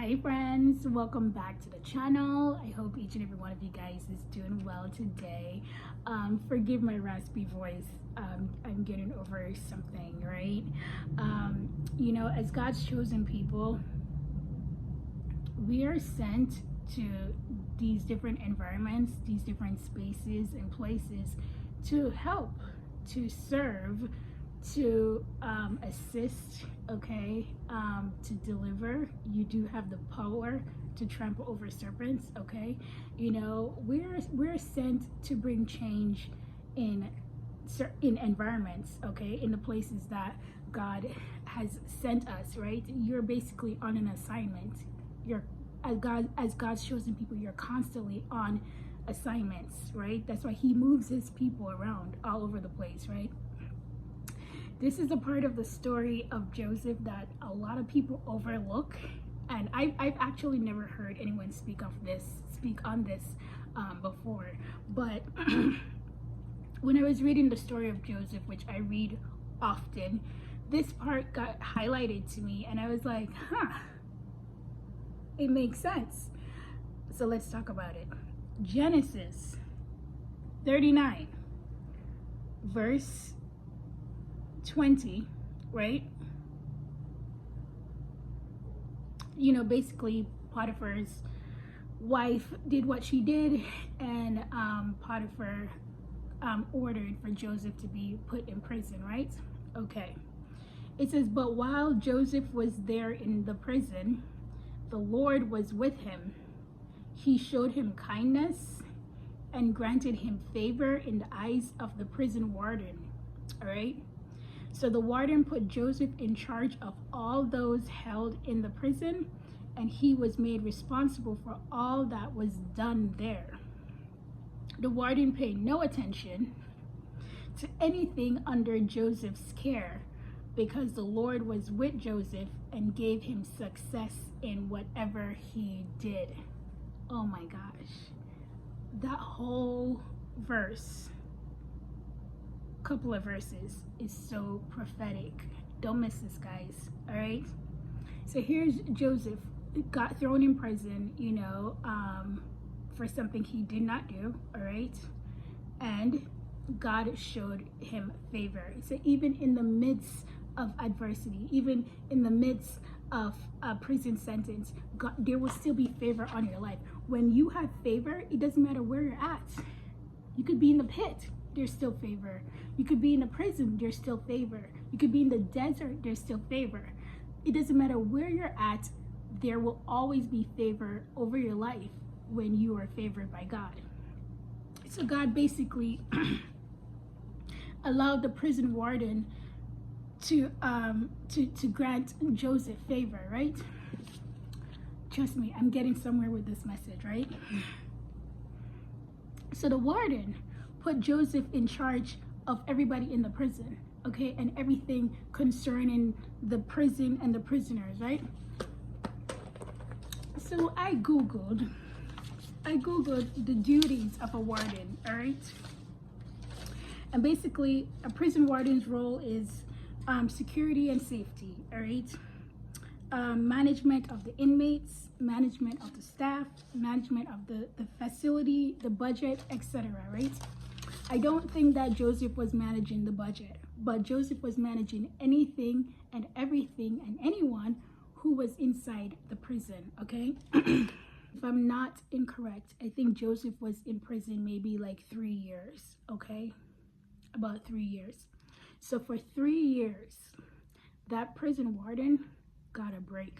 Hi friends, welcome back to the channel. I hope each and every one of you guys is doing well today. Forgive my raspy voice. I'm getting over something, right? As God's chosen people, we are sent to these different environments, these different spaces and places to help, to serve, to assist, okay, to deliver. You do have the power to trample over serpents, okay. We're sent to bring change in environments, okay, in the places that God has sent us, right? You're basically on an assignment. You're as God's chosen people, you're constantly on assignments, right? That's why he moves his people around all over the place, right? This is a part of the story of Joseph that a lot of people overlook, and I've actually never heard anyone speak on this before. But when I was reading the story of Joseph, which I read often, this part got highlighted to me, and I was like, it makes sense. So let's talk about it. Genesis 39, verse 20, right? Basically Potiphar's wife did what she did, and Potiphar ordered for Joseph to be put in prison, right? Okay. It says, but while Joseph was there in the prison, the Lord was with him. He showed him kindness and granted him favor in the eyes of the prison warden. All right. So the warden put Joseph in charge of all those held in the prison, and he was made responsible for all that was done there. The warden paid no attention to anything under Joseph's care, because the Lord was with Joseph and gave him success in whatever he did. Oh my gosh. That whole verse, couple of verses, is so prophetic. Don't miss this, guys. All right. So here's Joseph, got thrown in prison, for something he did not do. All right. And God showed him favor. So even in the midst of adversity, even in the midst of a prison sentence, God, there will still be favor on your life. When you have favor, it doesn't matter where you're at. You could be in the pit, there's still favor. You could be in a prison, there's still favor. You could be in the desert, there's still favor. It doesn't matter where you're at, there will always be favor over your life when you are favored by God. So God basically allowed the prison warden to grant Joseph favor, right? Trust me, I'm getting somewhere with this message, right? So the warden put Joseph in charge of everybody in the prison, okay, and everything concerning the prison and the prisoners, right? So I googled the duties of a warden, all right? And basically, a prison warden's role is security and safety, all right? Management of the inmates, management of the staff, management of the facility, the budget, etc., right? I don't think that Joseph was managing the budget, but Joseph was managing anything and everything and anyone who was inside the prison, okay? If I'm not incorrect, I think Joseph was in prison maybe like 3 years, okay? About 3 years. So for 3 years, that prison warden got a break.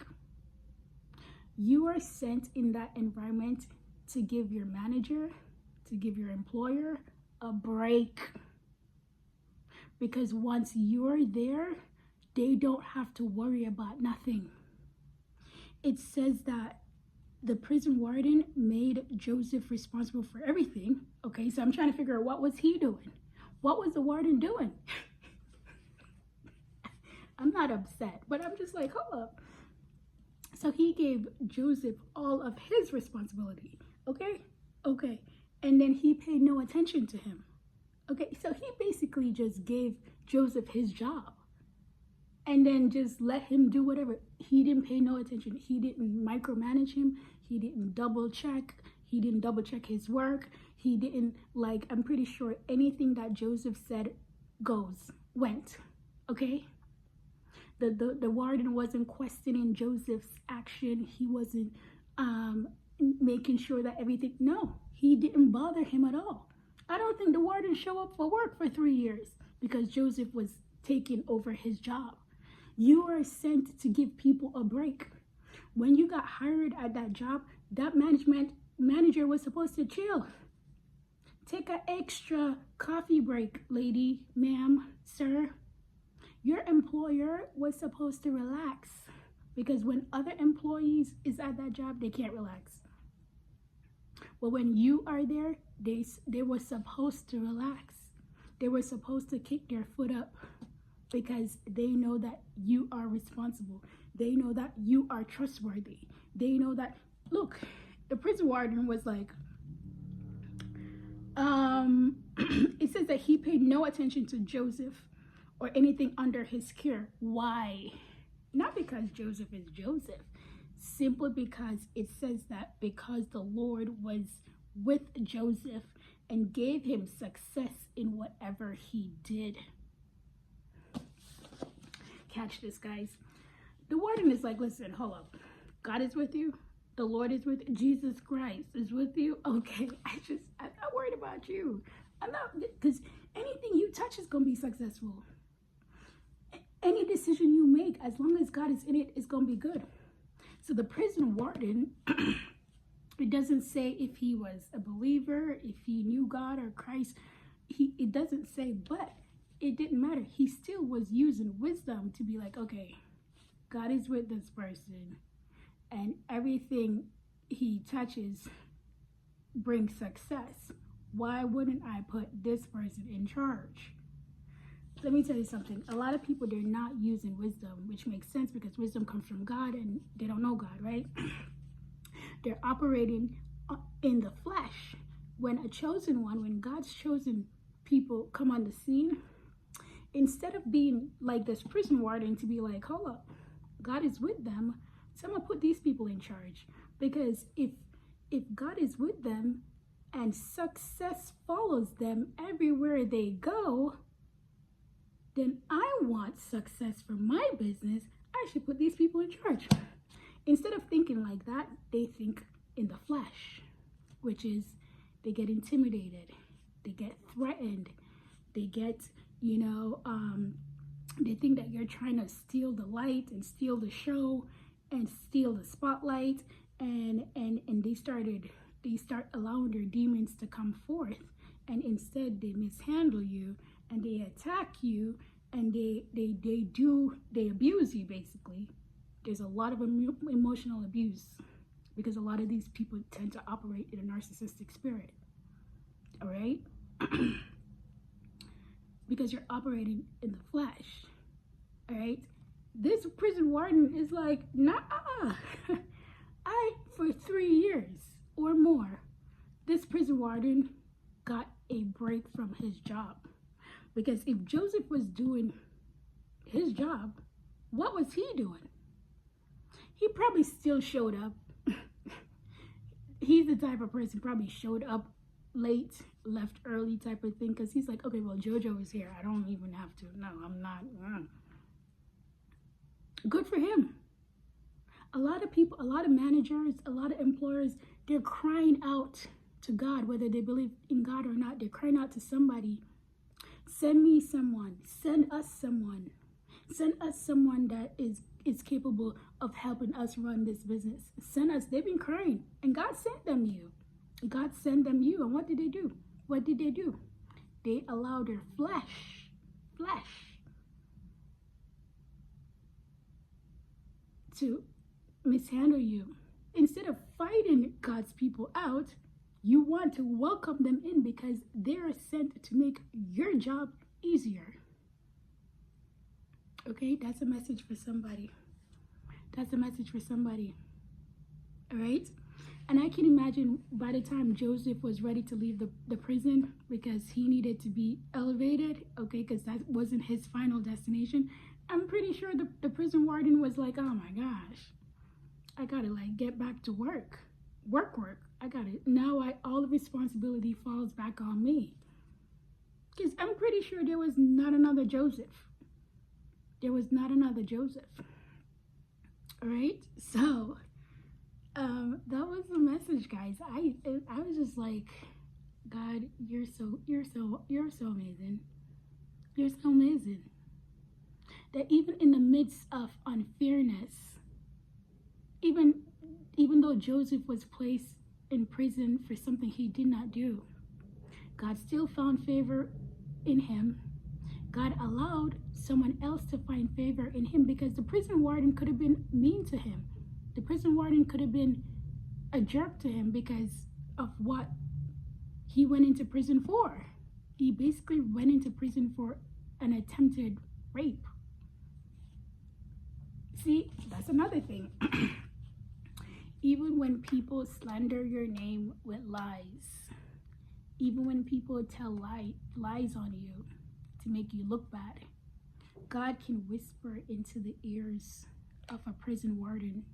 You are sent in that environment to give your manager, to give your employer a break. Because once you're there, they don't have to worry about nothing. It says that the prison warden made Joseph responsible for everything. Okay, so I'm trying to figure out, what was he doing? What was the warden doing? I'm not upset, but I'm just like, hold up. So he gave Joseph all of his responsibility, okay? Okay, and then he paid no attention to him. Okay, so he basically just gave Joseph his job. and then just let him do whatever. He didn't pay no attention. He didn't micromanage him. He didn't double check. He didn't double check his work. He didn't, like, I'm pretty sure anything that Joseph said went, okay? The warden wasn't questioning Joseph's action. He wasn't making sure that everything, no, he didn't bother him at all. I don't think the warden showed up for work for 3 years because Joseph was taking over his job. You are sent to give people a break. When you got hired at that job, that manager was supposed to chill. Take an extra coffee break, lady, ma'am, sir. Your employer was supposed to relax, because when other employees is at that job, they can't relax. But when you are there, they were supposed to relax. They were supposed to kick their foot up, because they know that you are responsible. They know that you are trustworthy. They know that, look, the prison warden was like, it says that he paid no attention to Joseph or anything under his care. Why? Not because Joseph is Joseph, simply because it says that because the Lord was with Joseph and gave him success in whatever he did. Catch this, guys. The warden is like, listen, hold up. God is with you. The Lord is with you. Jesus Christ is with you. Okay, I'm not worried about you. I'm not, because anything you touch is going to be successful. Any decision you make, as long as God is in it, is going to be good. So the prison warden, it doesn't say if he was a believer, if he knew God or Christ. It doesn't say, but it didn't matter. He still was using wisdom to be like, okay, God is with this person, and everything he touches brings success. Why wouldn't I put this person in charge? Let me tell you something. A lot of people, they're not using wisdom, which makes sense because wisdom comes from God and they don't know God, right? They're operating in the flesh. When a chosen one, when God's chosen people come on the scene, instead of being like this prison warden to be like, hold up, God is with them, so I'm gonna put these people in charge. Because if God is with them and success follows them everywhere they go, then I want success for my business. I should put these people in charge. Instead of thinking like that, they think in the flesh, which is they get intimidated, they get threatened, they get, they think that you're trying to steal the light and steal the show and steal the spotlight, and they start allowing their demons to come forth, and instead they mishandle you and they attack you and they abuse you. Basically, there's a lot of emotional abuse because a lot of these people tend to operate in a narcissistic spirit. All right. Because you're operating in the flesh. All right. This prison warden is like, nah, for 3 years or more, this prison warden got a break from his job. Because if Joseph was doing his job, what was he doing? He probably still showed up. He's the type of person probably showed up late, left early type of thing, because he's like, okay, well, JoJo is here. I don't even have to. No, I'm not. Good for him. A lot of people, a lot of managers, a lot of employers, they're crying out to God, whether they believe in God or not. They're crying out to somebody. Send me someone. Send us someone. Send us someone that is capable of helping us run this business. Send us. They've been crying. And God sent them you. God sent them you. And what did they do? What did they do? They allowed their flesh to mishandle you. Instead of fighting God's people out, you want to welcome them in because they're sent to make your job easier. Okay, that's a message for somebody. That's a message for somebody. All right? And I can imagine by the time Joseph was ready to leave the prison because he needed to be elevated, okay, because that wasn't his final destination, I'm pretty sure the prison warden was like, oh my gosh, I gotta like get back to work. Work. I gotta, now all the responsibility falls back on me. Because I'm pretty sure there was not another Joseph. There was not another Joseph. All right, so that was the message, guys. I was just like, God, you're so amazing. You're so amazing. That even in the midst of unfairness, even though Joseph was placed in prison for something he did not do, God still found favor in him. God allowed someone else to find favor in him, because the prison warden could have been mean to him. The prison warden could have been a jerk to him because of what he went into prison for. He basically went into prison for an attempted rape. See, that's another thing. Even when people slander your name with lies, even when people tell lies on you to make you look bad, God can whisper into the ears of a prison warden.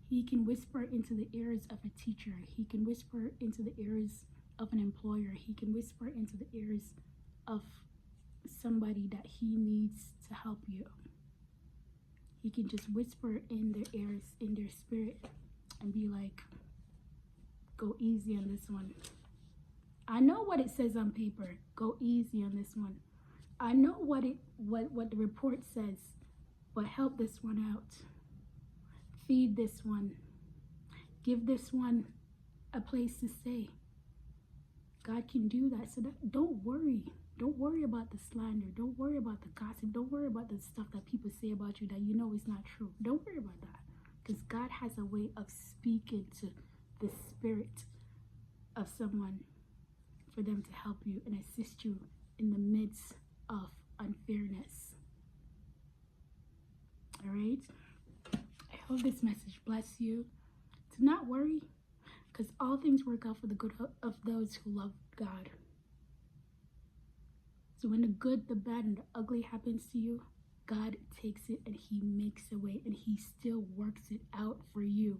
He can whisper into the ears of a teacher. He can whisper into the ears of an employer. He can whisper into the ears of somebody that he needs to help you. He can just whisper in their ears, in their spirit, and be like, go easy on this one. I know what it says on paper. Go easy on this one. I know what the report says, but help this one out. Feed this one. Give this one a place to stay. God can do that. So don't worry. Don't worry about the slander. Don't worry about the gossip. Don't worry about the stuff that people say about you that you know is not true. Don't worry about that. Because God has a way of speaking to the spirit of someone for them to help you and assist you in the midst of unfairness. All right? I hope this message bless you. To not worry, because all things work out for the good of those who love God. So when the good, the bad, and the ugly happens to you, God takes it and he makes a way, and he still works it out for you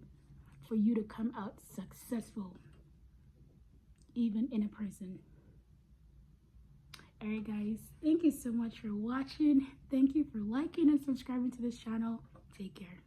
to come out successful, even in a prison. All right, guys, thank you so much for watching. Thank you for liking and subscribing to this channel. Take care.